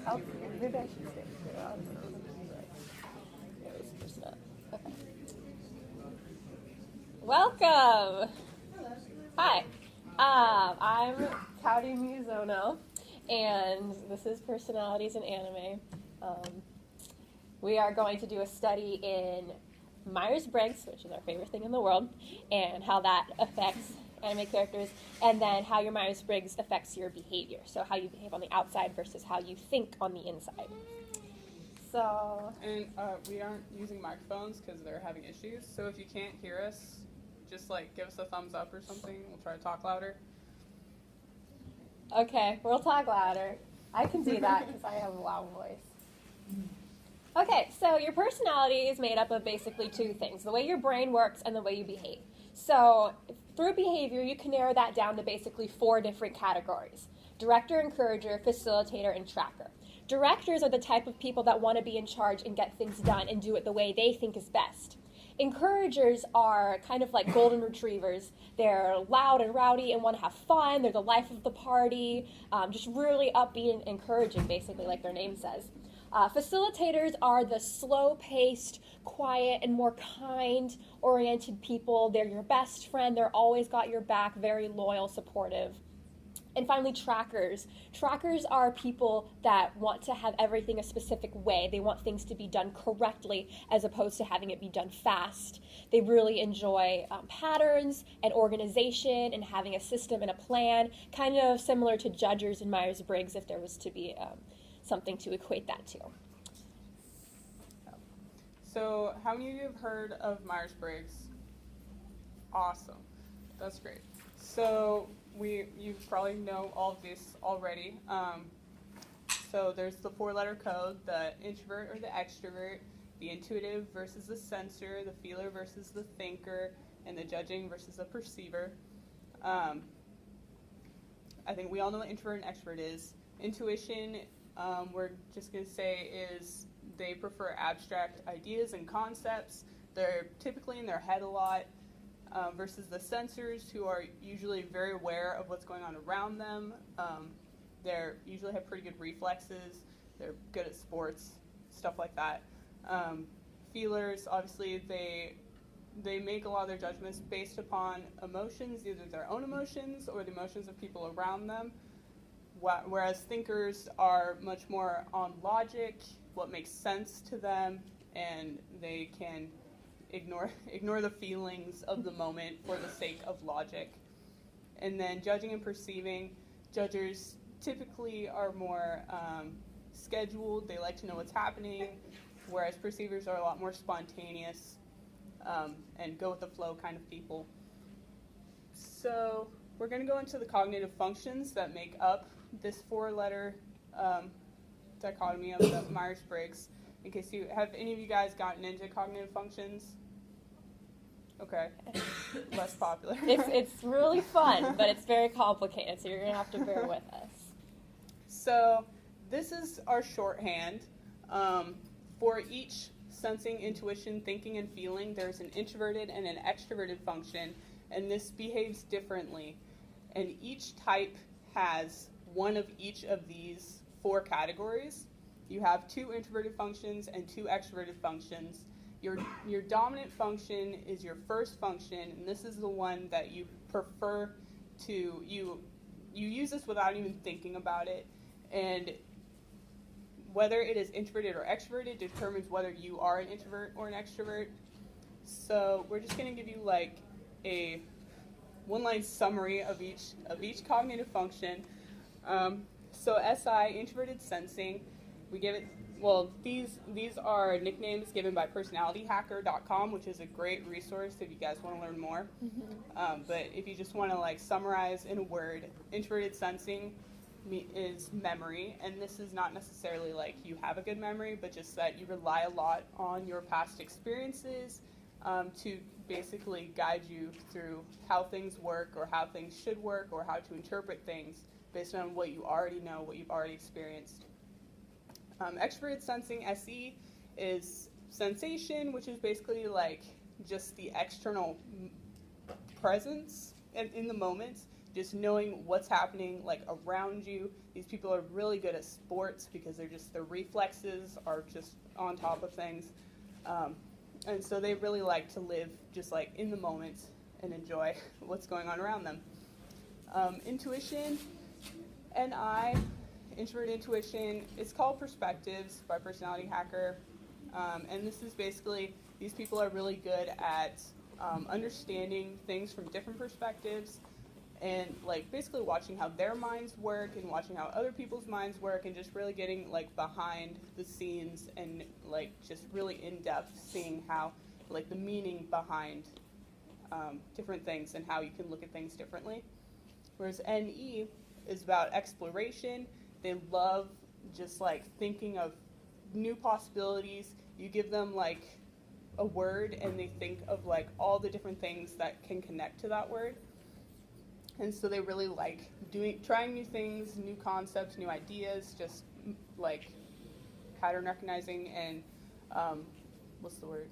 Maybe I should stay here. I don't know. Yeah, this is just not. Okay. Welcome. Hi. I'm Cowdy Mizuno, and this is Personalities in Anime. We are going to do a study in Myers Briggs, which is our favorite thing in the world, and how that affects anime characters, and then how your Myers Briggs affects your behavior. So how you behave on the outside versus how you think on the inside. So. And we aren't using microphones because they're having issues. So if you can't hear us, just give us a thumbs up or something. We'll try to talk louder. Okay, we'll talk louder. I can do that because I have a loud voice. Okay, so your personality is made up of basically two things: the way your brain works and the way you behave. So through behavior, you can narrow that down to basically 4 different categories: director, encourager, facilitator, and tracker. Directors are the type of people that want to be in charge and get things done and do it the way they think is best. Encouragers are kind of like golden retrievers. They're loud and rowdy and want to have fun. They're the life of the party, just really upbeat and encouraging, basically, like their name says. Facilitators are the slow-paced, quiet, and more kind-oriented people. They're your best friend. They're always got your back, very loyal, supportive. And finally, trackers. Trackers are people that want to have everything a specific way. They want things to be done correctly as opposed to having it be done fast. They really enjoy patterns and organization and having a system and a plan, kind of similar to judgers in Myers Briggs if there was to be something to equate that to. So how many of you have heard of Myers Briggs? Awesome. That's great. So you probably know all of this already. So there's the 4-letter code: the introvert or the extrovert, the intuitive versus the sensor, the feeler versus the thinker, and the judging versus the perceiver. I think we all know what introvert and extrovert is. Intuition, we're just going to say, is they prefer abstract ideas and concepts. They're typically in their head a lot. Versus the sensors, who are usually very aware of what's going on around them. They usually have pretty good reflexes. They're good at sports, stuff like that. Feelers, obviously, they make a lot of their judgments based upon emotions, either their own emotions or the emotions of people around them. Whereas thinkers are much more on logic, what makes sense to them, and they can ignore the feelings of the moment for the sake of logic. And then judging and perceiving, judges typically are more scheduled. They like to know what's happening, whereas perceivers are a lot more spontaneous and go with the flow kind of people. So we're going to go into the cognitive functions that make up this 4-letter dichotomy of the Myers Briggs. In case have any of you guys gotten into cognitive functions? Okay, less popular. It's really fun, but it's very complicated, so you're going to have to bear with us. So this is our shorthand. For each sensing, intuition, thinking, and feeling, there's an introverted and an extroverted function, and this behaves differently. And each type has one of each of these 4 categories. You have 2 introverted functions and 2 extroverted functions. Your dominant function is your first function, and this is the one that you prefer to, you use this without even thinking about it, and whether it is introverted or extroverted determines whether you are an introvert or an extrovert. So we're just going to give you a one-line summary of each cognitive function. So SI, introverted sensing, we give it, well, these are nicknames given by personalityhacker.com, which is a great resource if you guys want to learn more. Mm-hmm. But if you just want to summarize in a word, introverted sensing is memory, and this is not necessarily you have a good memory, but just that you rely a lot on your past experiences to basically guide you through how things work or how things should work or how to interpret things based on what you already know, what you've already experienced. Extroverted sensing, SE, is sensation, which is basically just the external presence in the moment. just knowing what's happening like around you. These people are really good at sports because their reflexes are just on top of things. And so they really like to live just like in the moment and enjoy what's going on around them. Intuition, introvert intuition, it's called Perspectives by Personality Hacker. And this is basically, these people are really good at understanding things from different perspectives and like basically watching how their minds work and watching how other people's minds work and just really getting like behind the scenes and like just really in depth seeing how like the meaning behind different things and how you can look at things differently. Whereas NE is about exploration. They love just like thinking of new possibilities. You give them like a word and they think of like all the different things that can connect to that word. And so they really like trying new things, new concepts, new ideas, just like pattern recognizing and what's the word?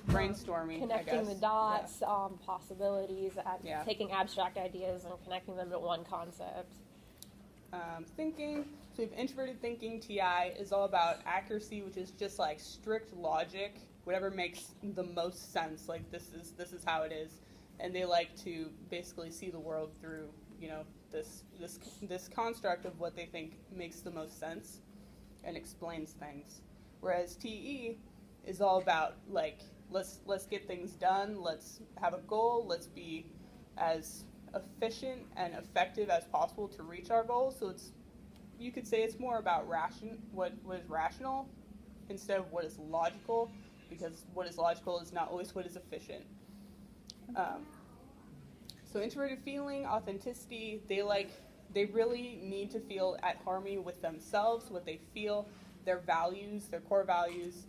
Brainstorming, connecting the dots, possibilities, taking abstract ideas and connecting them to one concept. Thinking, so we have introverted thinking. TI is all about accuracy, which is just like strict logic, whatever makes the most sense. Like this is how it is, and they like to basically see the world through this construct of what they think makes the most sense and explains things. Whereas TE is all about like let's get things done, let's have a goal, let's be as efficient and effective as possible to reach our goals. So you could say it's more about what is rational instead of what is logical, because what is logical is not always what is efficient. So introverted feeling, authenticity, they really need to feel at harmony with themselves, what they feel, their values, their core values.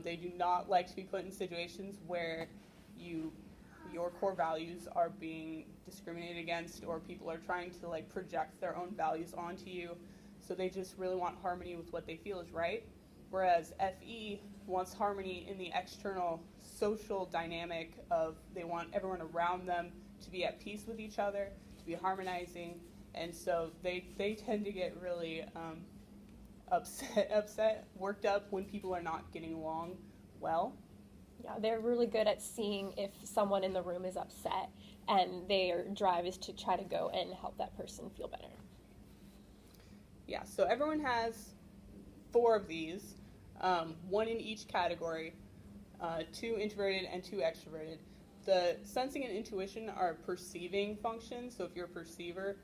They do not like to be put in situations where your core values are being discriminated against or people are trying to like project their own values onto you. So they just really want harmony with what they feel is right. Whereas FE wants harmony in the external social dynamic of they want everyone around them to be at peace with each other, to be harmonizing, and so they tend to get really upset, worked up when people are not getting along well. Yeah, they're really good at seeing if someone in the room is upset, and their drive is to try to go and help that person feel better. Yeah, so everyone has 4 of these, 1 in each category, 2 introverted and 2 extroverted. The sensing and intuition are perceiving functions, so if you're a perceiver,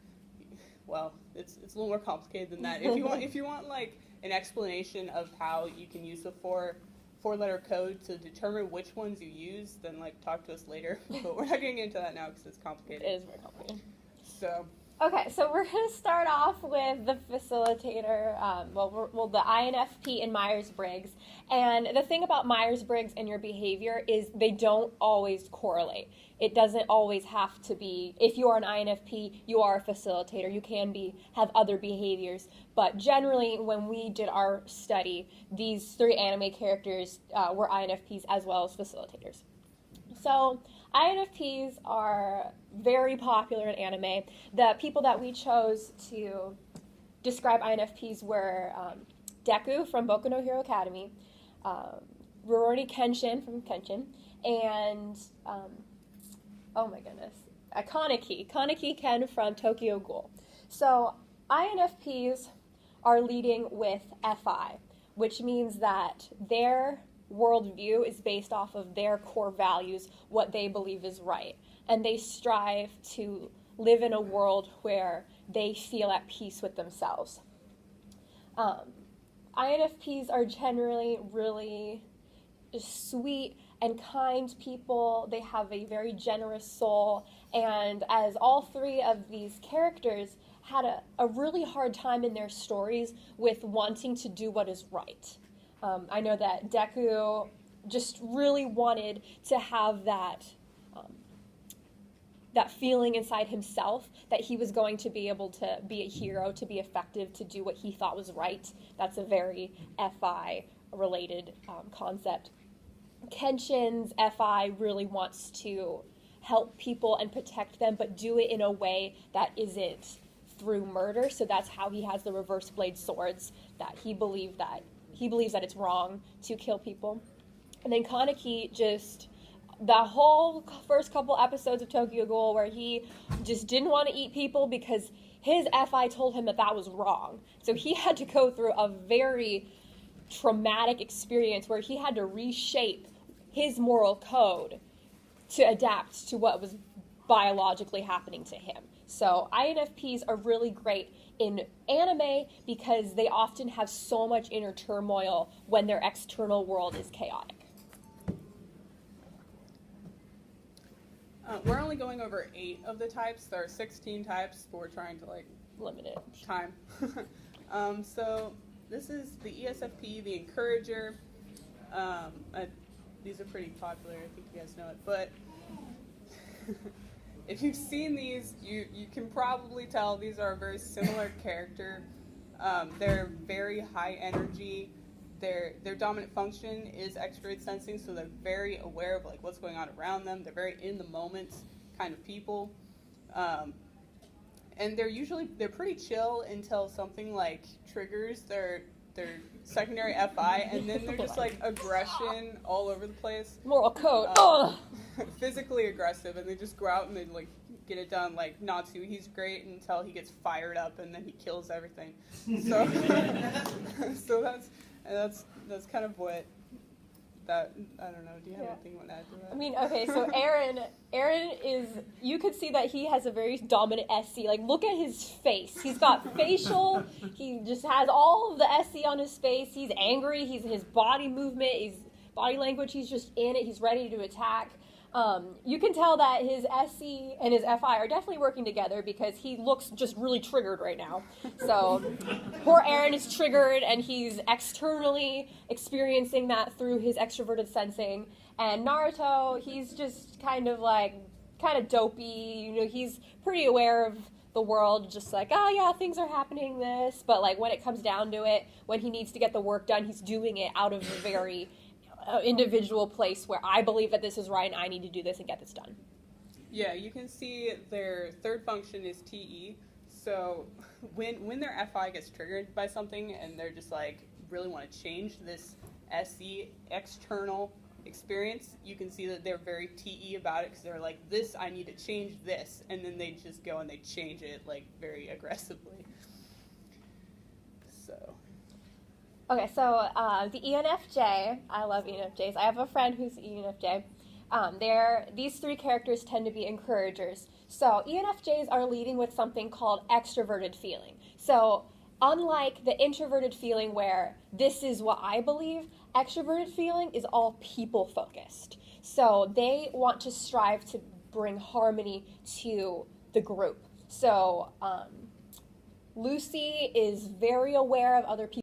well, it's a little more complicated than that. If you want like an explanation of how you can use the 4-letter code to determine which ones you use, then like talk to us later. But we're not getting into that now because it's complicated. It is very complicated. So. Okay, so we're going to start off with the facilitator, the INFP in Myers Briggs. And the thing about Myers Briggs and your behavior is they don't always correlate. It doesn't always have to be, if you are an INFP, you are a facilitator. You can have other behaviors. But generally, when we did our study, these 3 anime characters were INFPs as well as facilitators. So INFPs are very popular in anime. The people that we chose to describe INFPs were Deku from Boku no Hero Academy, Rurouni Kenshin from Kenshin, and Kaneki Ken from Tokyo Ghoul. So INFPs are leading with FI, which means that their worldview is based off of their core values, what they believe is right. And they strive to live in a world where they feel at peace with themselves. INFPs are generally really sweet and kind people. They have a very generous soul. And as all 3 of these characters had a really hard time in their stories with wanting to do what is right. I know that Deku just really wanted to have that feeling inside himself that he was going to be able to be a hero, to be effective, to do what he thought was right. That's a very FI-related concept. Kenshin's FI really wants to help people and protect them, but do it in a way that isn't through murder. So that's how he has the reverse blade swords, that he believes that it's wrong to kill people. And then Kaneki just, the whole first couple episodes of Tokyo Ghoul, where he just didn't want to eat people because his FI told him that was wrong. So he had to go through a very traumatic experience where he had to reshape his moral code to adapt to what was biologically happening to him. So INFPs are really great in anime because they often have so much inner turmoil when their external world is chaotic. We're only going over 8 of the types. There are 16 types, but we're trying to limit it. Time. So this is the ESFP, the Encourager. These are pretty popular. I think you guys know it. But if you've seen these, you can probably tell these are a very similar character. They're very high energy. Their dominant function is extroverted sensing, so they're very aware of what's going on around them. They're very in the moment kind of people, and they're pretty chill until something triggers their secondary FI, and then they're just aggression all over the place. Moral code. Physically aggressive, and they just go out and they get it done. Like Natsu, he's great until he gets fired up, and then he kills everything. So, so that's kind of what that. I don't know. Do you have anything you want to add to that? I mean, okay. So Aaron is. You could see that he has a very dominant SC. Look at his face. He's got facial. He just has all of the SC on his face. He's angry. His body movement. His body language. He's just in it. He's ready to attack. You can tell that his SC and his FI are definitely working together because he looks just really triggered right now. So poor Aaron is triggered, and he's externally experiencing that through his extroverted sensing. And Naruto, he's just kind of dopey. He's pretty aware of the world, just oh yeah, things are happening this. But when it comes down to it, when he needs to get the work done, he's doing it out of a very individual place where I believe that this is right and I need to do this and get this done. Yeah, you can see their third function is TE. So when their FI gets triggered by something and they're just really want to change this SE external experience, you can see that they're very TE about it because they're this, I need to change this, and then they just go and they change it very aggressively. So. Okay, so the ENFJ, I love ENFJs. I have a friend who's ENFJ. These 3 characters tend to be encouragers. So ENFJs are leading with something called extroverted feeling. So unlike the introverted feeling where this is what I believe, extroverted feeling is all people-focused. So they want to strive to bring harmony to the group. So Lucy is very aware of other people.